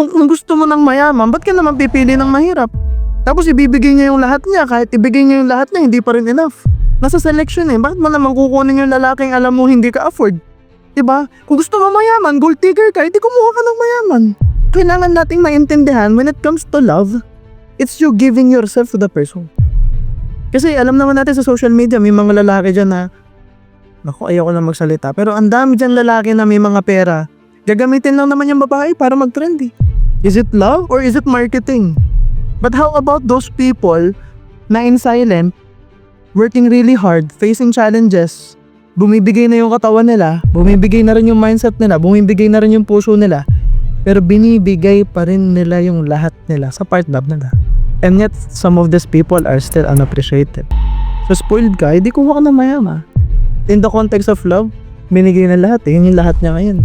Kung gusto mo ng mayaman, ba't ka naman pipili ng mahirap? Tapos ibibigay niya yung lahat niya, kahit ibigay niya yung lahat niya, hindi pa rin enough. Nasa selection bakit mo naman kukunin yung lalaking alam mo hindi ka afford? Diba? Kung gusto mo mayaman, gold digger ka, hindi kumuha ka ng mayaman. Kailangan nating maintindihan when it comes to love, it's you giving yourself to the person. Kasi alam naman natin sa social media, may mga lalaki dyan na, naku, ayoko na magsalita, pero ang dami dyan lalaki na may mga pera, gagamitin lang naman yung babae para mag-trendy. Is it love or is it marketing? But how about those people na in silent, working really hard, facing challenges, bumibigay na yung katawan nila, bumibigay na rin yung mindset nila, bumibigay na rin yung puso nila, pero binibigay pa rin nila yung lahat nila sa partner nila. And yet, some of these people are still unappreciated. So spoiled ka, hindi kuha ka ng mayama. In the context of love, binigay na lahat yun yung lahat niya ngayon.